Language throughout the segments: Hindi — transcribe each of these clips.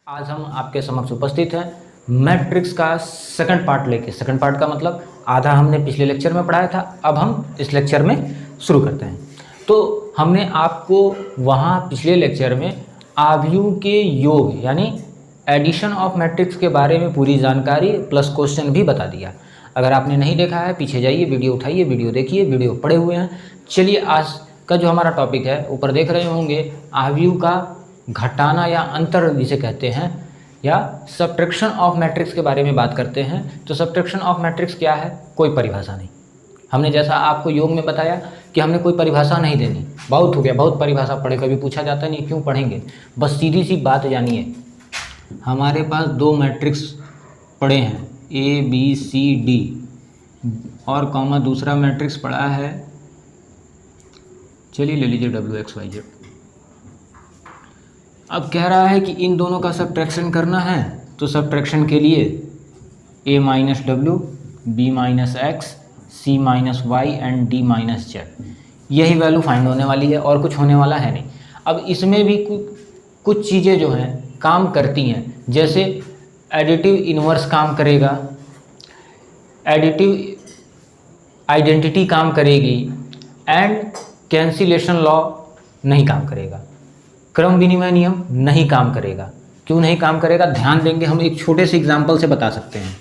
आज हम आपके समक्ष उपस्थित हैं मैट्रिक्स का सेकंड पार्ट लेके। सेकंड पार्ट का मतलब आधा हमने पिछले लेक्चर में पढ़ाया था, अब हम इस लेक्चर में शुरू करते हैं। तो हमने आपको वहाँ पिछले लेक्चर में आव्यूह के योग यानी एडिशन ऑफ मैट्रिक्स के बारे में पूरी जानकारी प्लस क्वेश्चन भी बता दिया। अगर आपने नहीं देखा है पीछे जाइए, वीडियो उठाइए, वीडियो देखिए, वीडियो पढ़े हुए हैं। चलिए आज का जो हमारा टॉपिक है, ऊपर देख रहे होंगे, आव्यूह का घटाना या अंतर जिसे कहते हैं, या सब्ट्रैक्शन ऑफ मैट्रिक्स के बारे में बात करते हैं। तो सब्ट्रैक्शन ऑफ मैट्रिक्स क्या है? कोई परिभाषा नहीं। हमने जैसा आपको योग में बताया कि हमने कोई परिभाषा नहीं देनी। बहुत हो गया, बहुत परिभाषा पढ़े, कभी पूछा जाता नहीं, क्यों पढ़ेंगे? बस सीधी सी बात जानिए, हमारे पास दो मैट्रिक्स पड़े हैं ए बी सी डी और कॉमा दूसरा मैट्रिक्स पड़ा है, चलिए ले लीजिए डब्ल्यू एक्स वाई जेड। अब कह रहा है कि इन दोनों का सब्ट्रैक्शन करना है, तो सब्ट्रैक्शन के लिए a minus W, B minus X, C minus Y and D minus Z, यही वैल्यू फाइंड होने वाली है और कुछ होने वाला है नहीं। अब इसमें भी कुछ चीज़ें जो हैं काम करती हैं, जैसे एडिटिव इन्वर्स काम करेगा, एडिटिव आइडेंटिटी काम करेगी एंड कैंसिलेशन लॉ नहीं काम करेगा, क्रम विनिमय नियम नहीं काम करेगा। क्यों नहीं काम करेगा? ध्यान देंगे, हम एक छोटे से एग्जांपल से बता सकते हैं।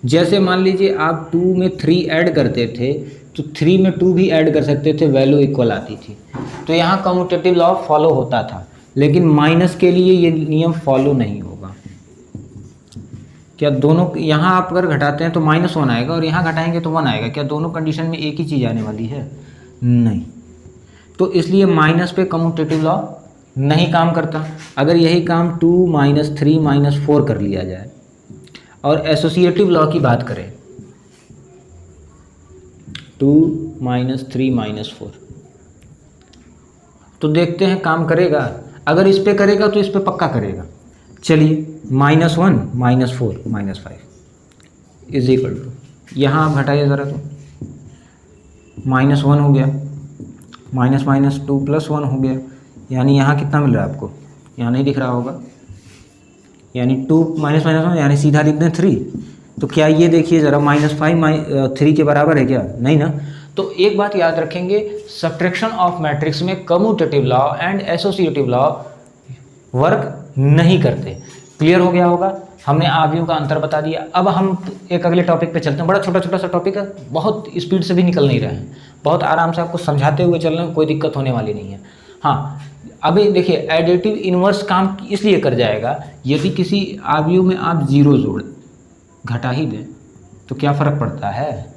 जैसे मान लीजिए आप 2 में 3 ऐड करते थे, तो 3 में 2 भी ऐड कर सकते थे, वैल्यू इक्वल आती थी, तो यहाँ कम्यूटेटिव लॉ फॉलो होता था। लेकिन माइनस के लिए ये नियम फॉलो नहीं होगा। क्या दोनों, यहाँ आप अगर घटाते हैं तो -1 आएगा और यहाँ घटाएंगे तो 1 आएगा? क्या दोनों कंडीशन में एक ही चीज़ आने वाली है? नहीं। तो इसलिए माइनस पे कम्यूटेटिव लॉ नहीं काम करता। अगर यही काम 2 - 3 - 4 कर लिया जाए और एसोसिएटिव लॉ की बात करें, 2 - 3 - 4, तो देखते हैं काम करेगा। अगर इस पे करेगा तो इस पे पक्का करेगा। चलिए -1 - 4 - 5 इज इक्वल टू, यहाँ आप घटाइए ज़रा, तो -1 हो गया, -2 + 1 हो गया, यानी यहाँ कितना मिल रहा है आपको? यहाँ नहीं दिख रहा होगा, यानी 2 - -1 यानी सीधा लिख दें 3। तो क्या ये देखिए ज़रा, -5 3 के बराबर है क्या? नहीं ना। तो एक बात याद रखेंगे, सब्ट्रैक्शन ऑफ मैट्रिक्स में commutative law and associative law work नहीं करते। क्लियर हो गया होगा? हमने आव्यूह का अंतर बता दिया। अब हम एक अगले टॉपिक पे चलते हैं। बड़ा छोटा छोटा सा टॉपिक है, बहुत स्पीड से भी निकल नहीं रहे हैं, बहुत आराम से आपको समझाते हुए चल रहे हैं, कोई दिक्कत होने वाली नहीं है। हाँ, अभी देखिए, एडिटिव इन्वर्स काम इसलिए कर जाएगा, यदि किसी आव्यूह में आप 0 जोड़ घटा ही दें तो क्या फ़र्क पड़ता है?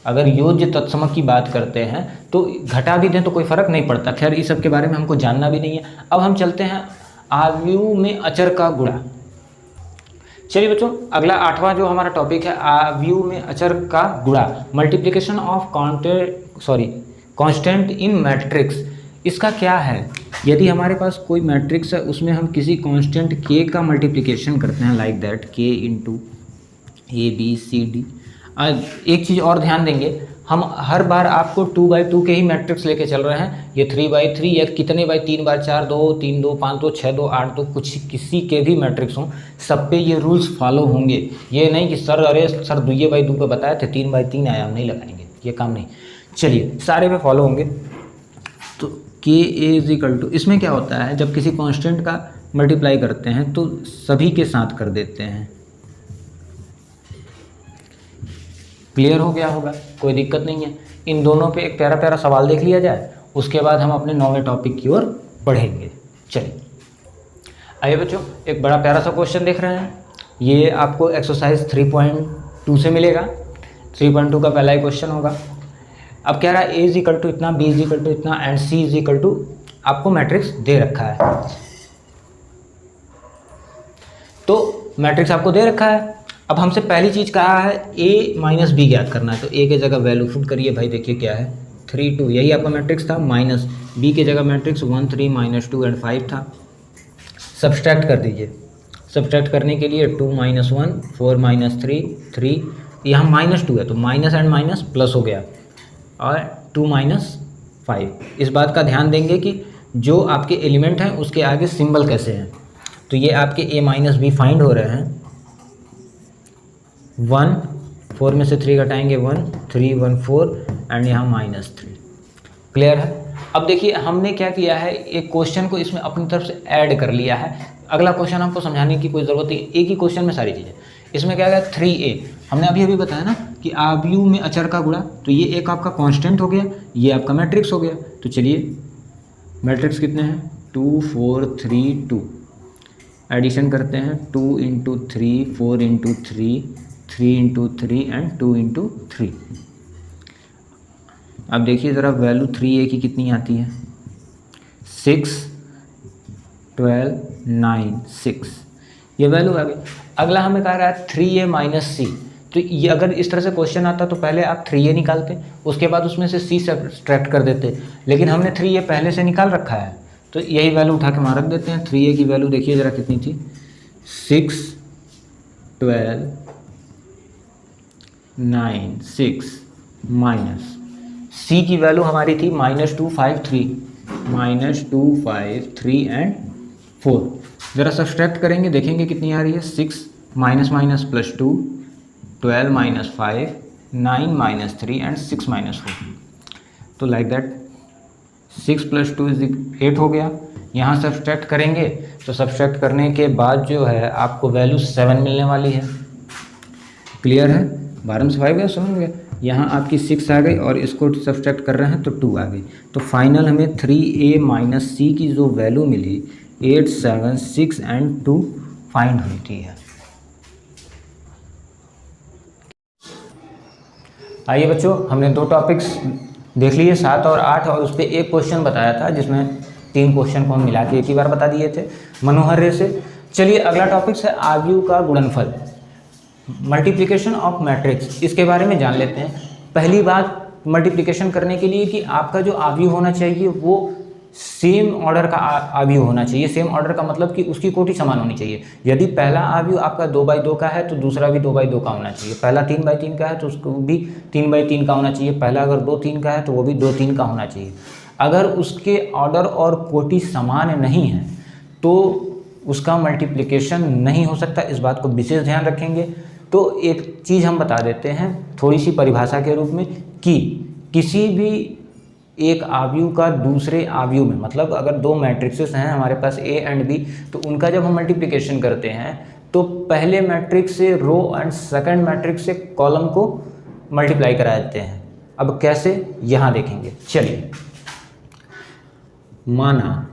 अगर योज्य तत्समक की बात करते हैं तो घटा भी दें तो कोई फ़र्क नहीं पड़ता। खैर, इस सब के बारे में हमको जानना भी नहीं है। अब हम चलते हैं आव्यूह में अचर का गुणा। चलिए बच्चों, अगला 8वां जो हमारा टॉपिक है, आव्यूह में अचर का गुणा, multiplication of constant in matrix. इसका क्या है? यदि हमारे पास कोई मैट्रिक्स है, उसमें हम किसी कांस्टेंट k का मल्टीप्लिकेशन करते हैं, like that k × a b c d। एक चीज़ और ध्यान देंगे, हम हर बार आपको 2/2 के ही मैट्रिक्स लेके चल रहे हैं। ये 3/3 या कितने बाई 3/4, 2 3 2 5 2 6 2 8 2, कुछ किसी के भी मैट्रिक्स हों, सब पे ये रूल्स फॉलो होंगे। ये नहीं कि सर अरे सर 2/2 पे बताए थे, 3/3 आया, हम नहीं लगाएंगे, ये काम नहीं। चलिए, सारे पे फॉलो होंगे। तो k = इसमें क्या होता है, जब किसी कांस्टेंट का मल्टीप्लाई करते हैं तो सभी के साथ कर देते हैं। क्लियर हो गया होगा? कोई दिक्कत नहीं है। इन दोनों पे एक प्यारा प्यारा सवाल देख लिया जाए, उसके बाद हम अपने 9वें टॉपिक की ओर बढ़ेंगे। चलिए आइए बच्चों, एक बड़ा प्यारा सा क्वेश्चन देख रहे हैं। ये आपको एक्सरसाइज 3.2 से मिलेगा। 3.2 का पहला ही क्वेश्चन होगा। अब कह रहा है a = इतना, b = इतना एंड c = आपको मैट्रिक्स दे रखा है। तो मैट्रिक्स आपको दे रखा है। अब हमसे पहली चीज़ कहा है a - b ज्ञात करना है। तो a की जगह वैल्यू पुट करिए भाई, देखिए क्या है, 3 2, यही आपका मैट्रिक्स था। माइनस b की जगह मैट्रिक्स 1 3 -2 एंड 5 था। सब्सट्रैक्ट कर दीजिए। सब्सट्रैक्ट करने के लिए 2 - 1 4 - 3 3, यहाँ -2 है तो माइनस एंड माइनस प्लस हो गया, और 2 - 5। इस बात का ध्यान देंगे कि जो आपके एलिमेंट हैं उसके आगे सिंबल कैसे हैं। तो ये आपके a माइनस बी फाइंड हो रहे हैं। 1, 4 में से 3 घटाएंगे 1, 3, 1, 4 एंड यहाँ -3। क्लियर है। अब देखिए हमने क्या किया है, एक क्वेश्चन को इसमें अपनी तरफ से ऐड कर लिया है। अगला क्वेश्चन हमको समझाने की कोई ज़रूरत नहीं, एक ही क्वेश्चन में सारी चीज़ें। इसमें क्या गया 3a, हमने अभी बताया ना कि आव्यूह में अचर का गुणा, तो ये एक आपका कांस्टेंट हो गया, ये आपका मैट्रिक्स हो गया। तो चलिए मैट्रिक्स कितने हैं 2, 4, 3, 2, एडिशन करते हैं 2 × 3, 4 × 3, 3 × 3 एंड 2 × 3। अब देखिए ज़रा वैल्यू 3a की कितनी आती है 6, 12, 9, 6, ये वैल्यू आ गई। अगला हमें कह रहा है 3a माइनस c, तो ये अगर इस तरह से क्वेश्चन आता तो पहले आप 3a निकालते, उसके बाद उसमें से c सब्ट्रैक्ट कर देते, लेकिन हमने 3a पहले से निकाल रखा है तो यही वैल्यू उठा के वहाँ रख देते हैं। 3a की वैल्यू देखिए ज़रा कितनी थी 6, 12, 9, 6 माइनस c की वैल्यू हमारी थी -253 एंड 4। ज़रा सब्ट्रैक्ट करेंगे देखेंगे कितनी आ रही है 6 minus minus plus 2, 12 minus 5, 9 minus 3 and 6 minus 4। तो लाइक दैट 6 + 2 = 8 हो गया। यहाँ सब्ट्रैक्ट करेंगे तो सब्ट्रैक्ट करने के बाद जो है आपको वैल्यू 7 मिलने वाली है। क्लियर है। 12 में से 5 गया 7 गया, यहाँ आपकी 6 आ गई और इसको सब्ट्रैक्ट कर रहे हैं तो 2 आ गई। तो फाइनल हमें 3a माइनस c की जो वैल्यू मिली 8, 7, 6 एंड 2 फाइंड हुई थी है। आइए बच्चों, हमने 2 टॉपिक्स देख लिए 7 और 8, और उस पर एक क्वेश्चन बताया था जिसमें 3 क्वेश्चन को हम मिला के एक ही बार बता दिए थे मनोहर्य से। चलिए अगला टॉपिक है आव्यूह का गुणनफल, मल्टीप्लिकेशन ऑफ मैट्रिक्स। इसके बारे में जान लेते हैं। पहली बात मल्टीप्लिकेशन करने के लिए कि आपका जो आव्यूह होना चाहिए वो सेम ऑर्डर का आव्यूह होना चाहिए। सेम ऑर्डर का मतलब कि उसकी कोटि समान होनी चाहिए। यदि पहला आव्यूह आपका 2/2 का है तो दूसरा भी 2/2 का होना चाहिए। पहला 3/3 का है तो उसको भी 3/3 का होना चाहिए। पहला अगर 2/3 का है तो वो भी 2/3 का होना चाहिए। अगर उसके ऑर्डर और कोटि समान नहीं है तो उसका मल्टीप्लिकेशन नहीं हो सकता। इस बात को विशेष ध्यान रखेंगे। तो एक चीज़ हम बता देते हैं थोड़ी सी परिभाषा के रूप में कि किसी भी एक आव्यूह का दूसरे आव्यूह में, मतलब अगर 2 मैट्रिक्सेस हैं हमारे पास a एंड b, तो उनका जब हम मल्टीप्लिकेशन करते हैं तो पहले मैट्रिक्स से रो एंड सेकंड मैट्रिक्स से कॉलम को मल्टीप्लाई करा देते हैं। अब कैसे, यहाँ देखेंगे। चलिए माना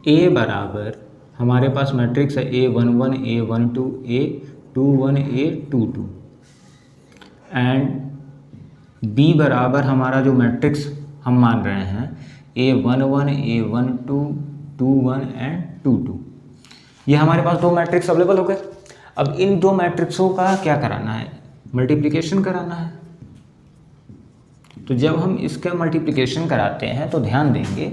a बराबर हमारे पास मैट्रिक्स है a11, a12, a21, a22 and b बराबर हमारा जो मैट्रिक्स हम मान रहे हैं a11, a12, 21 एंड 22। ये हमारे पास 2 मैट्रिक्स अवेलेबल हो गए। अब इन 2 मैट्रिक्सों का क्या कराना है, मल्टीप्लिकेशन कराना है। तो जब हम इसका मल्टीप्लिकेशन कराते हैं तो ध्यान देंगे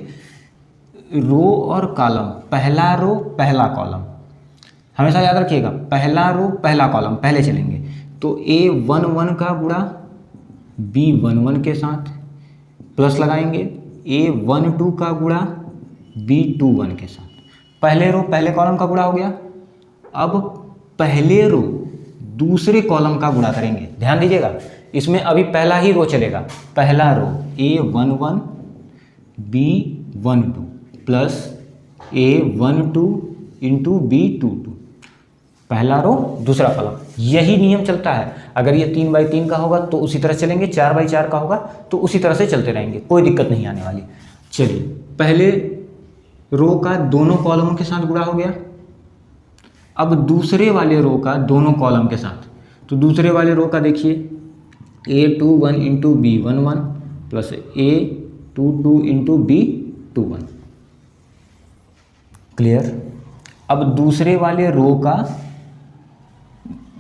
रो और कॉलम, पहला रो पहला कॉलम, हमेशा याद रखिएगा पहला रो पहला कॉलम पहले चलेंगे। तो a11 का गुणा b11 के साथ प्लस लगाएंगे, a12 का गुणा b21 के साथ। पहले रो पहले कॉलम का गुणा हो गया। अब पहले रो दूसरे कॉलम का गुणा करेंगे। ध्यान दीजिएगा इसमें अभी पहला ही रो चलेगा। पहला रो a11 b12 plus a12 into b22, पहला रो दूसरा कॉलम। यही नियम चलता है। अगर ये 3/3 का होगा तो उसी तरह चलेंगे, 4/4 का होगा तो उसी तरह से चलते रहेंगे, कोई दिक्कत नहीं आने वाली। चलिए पहले रो का दोनों कॉलमों के साथ गुणा हो गया। अब दूसरे वाले रो का दोनों कॉलम के साथ, तो दूसरे वाले रो का देखिए a21 into b11 plus a22 into b21। Clear. अब दूसरे वाले रो का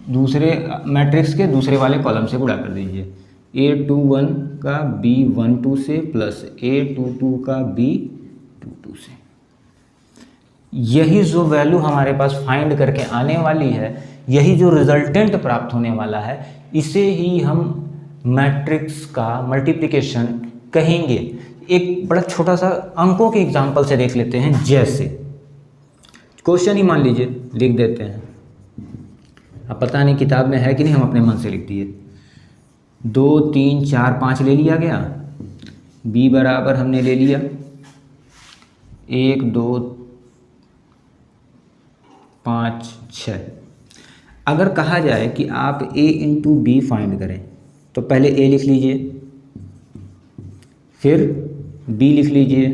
दूसरे मैट्रिक्स के दूसरे वाले कॉलम से गुणा कर दीजिए, a21 का b12 से प्लस a22 का b22 से। यही जो वैल्यू हमारे पास फाइंड करके आने वाली है, यही जो रिजल्टेंट प्राप्त होने वाला है, इसे ही हम मैट्रिक्स का मल्टीप्लिकेशन कहेंगे। एक बड़ा छोटा सा अंकों के एग्जाम्पल से देख लेते हैं। जैसे क्वेश्चन ही मान लीजिए लिख देते हैं। अब पता नहीं किताब में है कि नहीं, हम अपने मन से लिख दिए। 2 3 4 5 ले लिया गया। b बराबर हमने ले लिया 1 2 5 6। अगर कहा जाए कि आप a इंटू बी फाइंड करें तो पहले a लिख लीजिए, फिर b लिख लीजिए।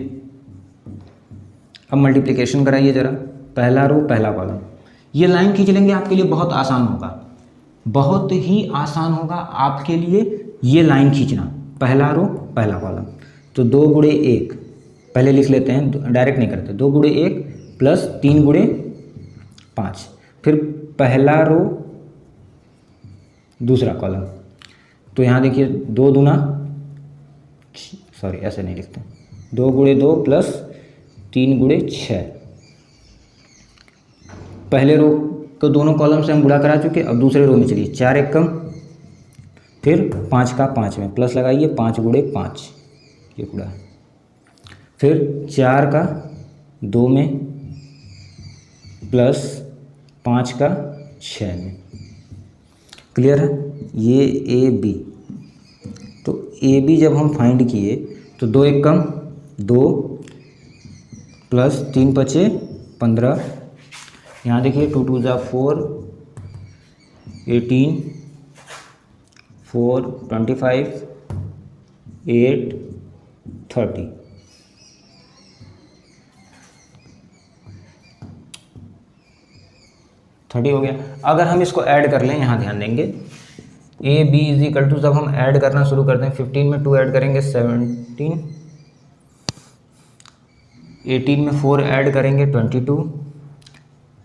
अब मल्टीप्लिकेशन कराइए ज़रा, पहला रो पहला कॉलम। ये लाइन खींच लेंगे, आपके लिए बहुत आसान होगा, बहुत ही आसान होगा आपके लिए ये लाइन खींचना, पहला रो पहला कॉलम। तो 2 गुणे 1 पहले लिख लेते हैं, डायरेक्ट नहीं करते। 2 गुणे 1 प्लस 3 गुणे 5, फिर पहला रो दूसरा कॉलम। तो यहाँ देखिए 2 दूना, सॉरी ऐसे नहीं लिखते, 2 गुणे 2 प्लस 3 गुणे 6। पहले रो को दोनों कॉलम से हम गुणा करा चुके। अब दूसरे रो में चलिए, 4 एक कम, फिर 5 का 5 में प्लस लगाइए, 5 गुणे 5 ये गुणा, फिर 4 का 2 में प्लस 5 का 6 में। क्लियर है? ये ए बी। तो ए बी जब हम फाइंड किए तो 2 एक कम 2 प्लस 3 बचे 15। यहाँ देखिए 2 2 जा 4 18 4 25 8 30। हो गया। अगर हम इसको ऐड कर लें, यहाँ ध्यान देंगे, A B is equal to, जब हम ऐड करना शुरू करते हैं 15 में 2 ऐड करेंगे 17, 18 में 4 ऐड करेंगे 22,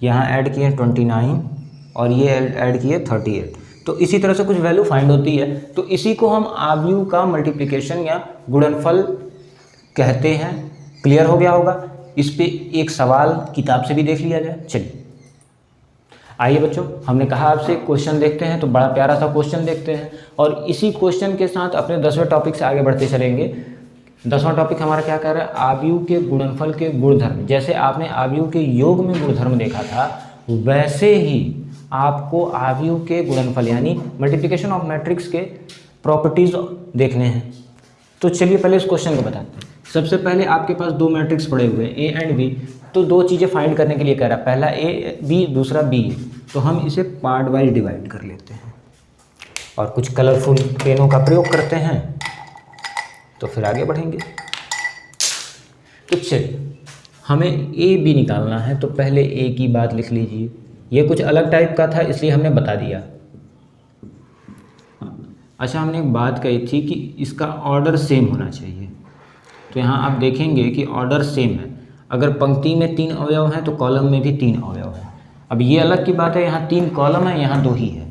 यहाँ ऐड किए 29 और ये ऐड किए 38। तो इसी तरह से कुछ वैल्यू फाइंड होती है। तो इसी को हम आव्यूह का मल्टीप्लिकेशन या गुणनफल कहते हैं। क्लियर हो गया होगा? इस पे एक सवाल किताब से भी देख लिया जाए। चलिए आइए बच्चों, हमने कहा आपसे क्वेश्चन देखते हैं, तो बड़ा प्यारा सा क्वेश्चन देखते हैं और इसी क्वेश्चन के साथ अपने 10वें टॉपिक से आगे बढ़ते चलेंगे। 10वां टॉपिक हमारा क्या कह रहा है? आव्यूह के गुणनफल के गुणधर्म। जैसे आपने आव्यूह के योग में गुणधर्म देखा था, वैसे ही आपको आव्यूह के गुणनफल यानी मल्टीप्लिकेशन ऑफ मैट्रिक्स के प्रॉपर्टीज देखने हैं। तो चलिए पहले इस क्वेश्चन को बताते हैं। सबसे पहले आपके पास 2 मैट्रिक्स पड़े हुए हैं, ए एंड बी। तो 2 चीज़ें फाइंड करने के लिए कह रहा है, पहला ए बी, दूसरा बी। तो हम इसे पार्ट वाइज डिवाइड कर लेते हैं और कुछ कलरफुल पेनों का प्रयोग करते हैं, तो फिर आगे बढ़ेंगे। तो चलिए, हमें ए बी निकालना है, तो पहले ए की बात लिख लीजिए। ये कुछ अलग टाइप का था इसलिए हमने बता दिया। अच्छा, हमने एक बात कही थी कि इसका ऑर्डर सेम होना चाहिए। तो यहाँ आप देखेंगे कि ऑर्डर सेम है। अगर पंक्ति में 3 अवयव हैं तो कॉलम में भी 3 अवयव हैं। अब ये अलग की बात है, यहाँ 3 कॉलम है, यहाँ 2 ही है,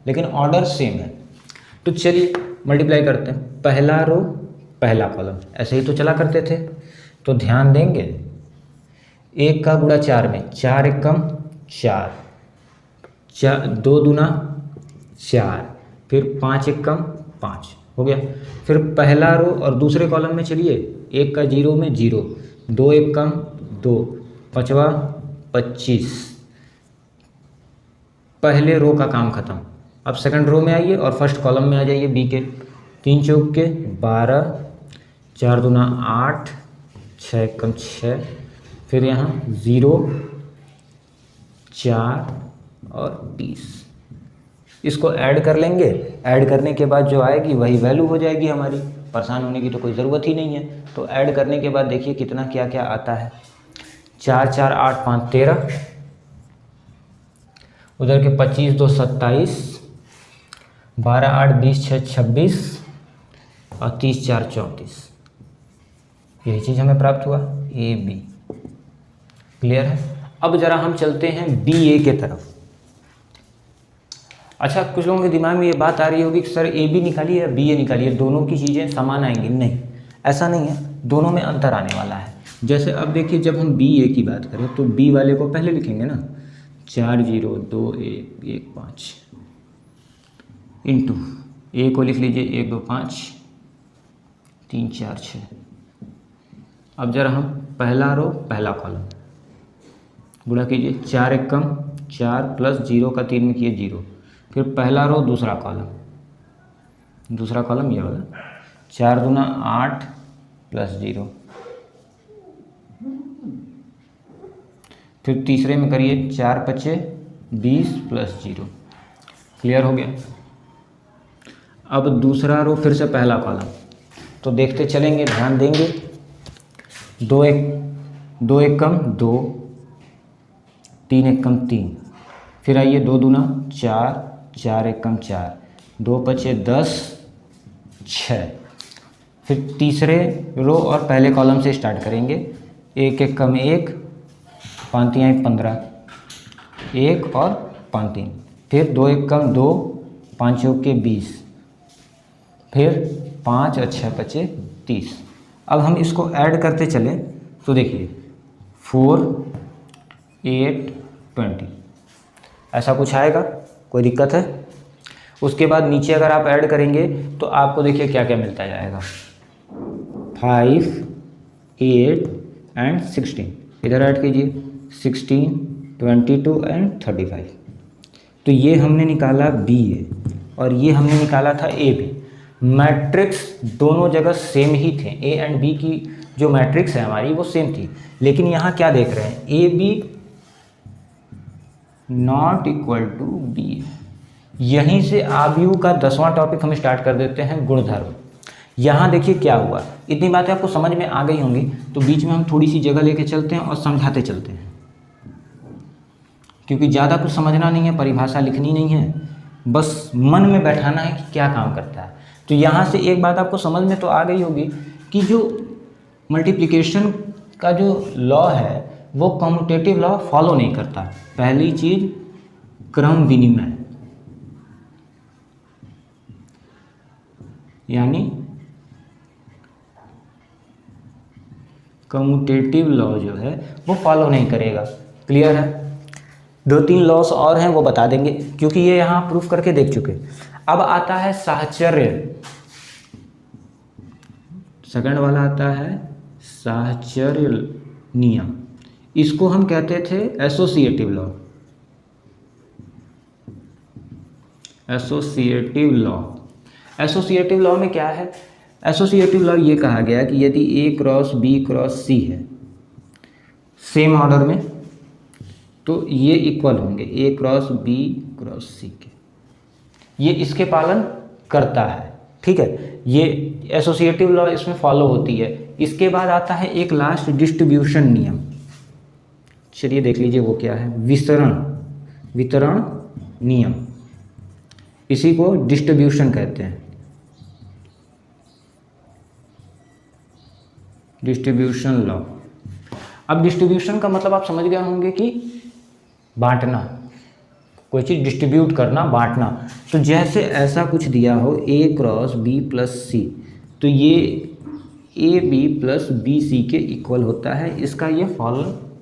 लेकिन ऑर्डर सेम है। तो चलिए मल्टीप्लाई करते हैं, पहला रो पहला कॉलम, ऐसे ही तो चला करते थे। तो ध्यान देंगे, 1 का गुणा 4 में, 4 एक कम 4, 2 दूना 4, फिर 5 एक कम 5 हो गया। फिर पहला रो और दूसरे कॉलम में चलिए, 1 का 0 में 0, 2 एक कम 2, 5वां 25। पहले रो का काम खत्म। अब सेकंड रो में आइए और फर्स्ट कॉलम में आ जाइए बी के। 3 चौक के 12, 4 दूना 8, 6 एक कम 6, फिर यहाँ 0, 4 और 30। इसको ऐड कर लेंगे। ऐड करने के बाद जो आएगी वही वैल्यू हो जाएगी हमारी। परेशान होने की तो कोई ज़रूरत ही नहीं है। तो ऐड करने के बाद देखिए कितना क्या क्या आता है। 4 4 8 5 13, उधर के 25 2 27, 12 8 20 6 26 और 30 4 34। यही चीज़ हमें प्राप्त हुआ, ए बी। क्लियर है? अब ज़रा हम चलते हैं बी ए के तरफ। अच्छा, कुछ लोगों के दिमाग में ये बात आ रही होगी कि सर ए बी निकालिए या बी ए निकालिए, दोनों की चीज़ें समान आएंगी। नहीं, ऐसा नहीं है, दोनों में अंतर आने वाला है। जैसे अब देखिए, जब हम बी ए की बात करें तो बी वाले को पहले लिखेंगे ना, 4 0 2 1 1 5 इंटू ए को लिख लीजिए 1 2 5 3 4 6। अब जरा हम पहला रो पहला कॉलम, गुणा कीजिए, 4 एकम 4 प्लस 0 का 3 में किए 0, फिर पहला रो दूसरा कॉलम ये वाला, 4 दूना 8 प्लस 0, फिर तीसरे में करिए 4 पचे 20 प्लस 0। क्लियर हो गया। अब दूसरा रो फिर से पहला कॉलम, तो देखते चलेंगे, ध्यान देंगे। 2 एकम 2, 3 एकम 3, फिर आइए 2 दूना 4, 4 एकम 4, 2 पचे 10 6, फिर तीसरे रो और पहले कॉलम से स्टार्ट करेंगे। 1 एकम 1, 5 3 15, 1 और 5 3, फिर 2 एकम 2, 5 चौके 20, फिर 5 और 6 पचे 30। अब हम इसको ऐड करते चले तो देखिए 4 8 20 ऐसा कुछ आएगा, कोई दिक्कत है? उसके बाद नीचे अगर आप ऐड करेंगे तो आपको देखिए क्या क्या मिलता जाएगा, 5 8 एंड 16, इधर ऐड कीजिए 16 22 एंड 35। तो ये हमने निकाला बी ए और ये हमने निकाला था ए बी। मैट्रिक्स दोनों जगह सेम ही थे, ए एंड बी की जो मैट्रिक्स है हमारी वो सेम थी, लेकिन यहाँ क्या देख रहे हैं, A B not equal to B. यहीं से आबयू का 10वां टॉपिक हम स्टार्ट कर देते हैं, गुणधर्म। यहाँ देखिए क्या हुआ, इतनी बातें आपको समझ में आ गई होंगी, तो बीच में हम थोड़ी सी जगह लेके चलते हैं और समझाते चलते हैं, क्योंकि ज़्यादा कुछ समझना नहीं है, परिभाषा लिखनी नहीं है, बस मन में बैठाना है कि क्या काम करता है। तो यहाँ से एक बात आपको समझ में तो आ गई होगी कि जो मल्टीप्लिकेशन का जो लॉ है वो कम्यूटेटिव लॉ फॉलो नहीं करता। पहली चीज़ क्रम विनिमय, यानी कम्यूटेटिव लॉ जो है वो फॉलो नहीं करेगा। क्लियर है? 2-3 लॉस और हैं वो बता देंगे, क्योंकि ये यहाँ प्रूफ करके देख चुके। अब आता है साहचर्य, सेकंड वाला आता है साहचर्य नियम, इसको हम कहते थे एसोसिएटिव लॉ। एसोसिएटिव लॉ में क्या है, एसोसिएटिव लॉ ये कहा गया कि यदि ए क्रॉस बी क्रॉस सी है सेम ऑर्डर में, तो ये इक्वल होंगे ए क्रॉस बी क्रॉस सी के, ये इसके पालन करता है। ठीक है, ये एसोसिएटिव लॉ इसमें फॉलो होती है। इसके बाद आता है एक लास्ट डिस्ट्रीब्यूशन नियम, चलिए देख लीजिए वो क्या है, वितरण नियम, इसी को डिस्ट्रीब्यूशन कहते हैं, डिस्ट्रीब्यूशन लॉ। अब डिस्ट्रीब्यूशन का मतलब आप समझ गए होंगे कि बांटना, कोई चीज़ डिस्ट्रीब्यूट करना, बांटना। तो जैसे ऐसा कुछ दिया हो A cross B plus C, तो ये A B plus B C के इक्वल होता है, इसका ये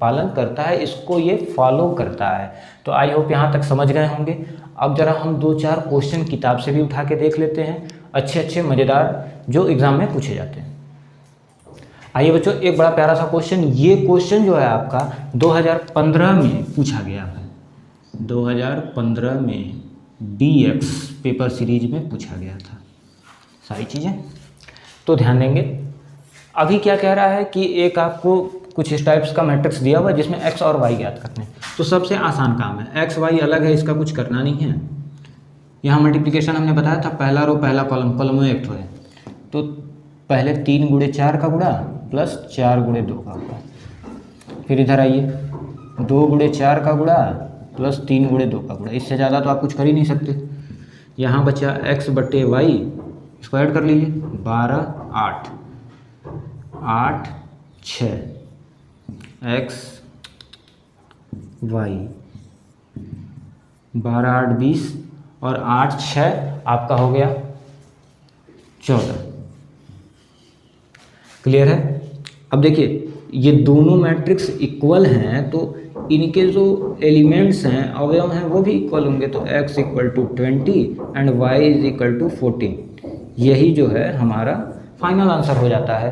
पालन करता है, इसको ये फॉलो करता है। तो आई होप यहाँ तक समझ गए होंगे। अब जरा हम 2-4 क्वेश्चन किताब से भी उठा के देख लेते हैं, अच्छे मज़ेदार, जो एग्ज़ाम में पूछे जाते हैं। आइए बच्चों, एक बड़ा प्यारा सा क्वेश्चन, ये क्वेश्चन जो है आपका 2015 में पूछा गया है, 2015 में DX पेपर सीरीज में पूछा गया था सारी चीज़ें। तो ध्यान देंगे, अभी क्या कह रहा है कि एक आपको कुछ इस टाइप्स का मैट्रिक्स दिया हुआ है जिसमें x और y ज्ञात करने हैं। तो सबसे आसान काम है, x y अलग है, इसका कुछ करना नहीं है। यहाँ मल्टीप्लिकेशन हमने बताया था, पहला रो पहला कॉलम में एक है, तो पहले 3 गुणे 4 का गुणा प्लस 4 गुणे 2 का गुणा, फिर इधर आइए 2 गुणे 4 का गुणा प्लस 3 गुणे 2 का गुणा, इससे ज़्यादा तो आप कुछ कर ही नहीं सकते। यहाँ बचा x बटे y, इसको ऐड कर लीजिए, 12 8 8 6 x y, 12 8 20 और 8 6 आपका हो गया 14। क्लियर है? अब देखिए ये दोनों मैट्रिक्स इक्वल हैं, तो इनके जो एलिमेंट्स हैं, अवयव हैं, वो भी इक्वल होंगे। तो x equal to 20 and y is equal to 14, यही जो है हमारा फाइनल आंसर हो जाता है।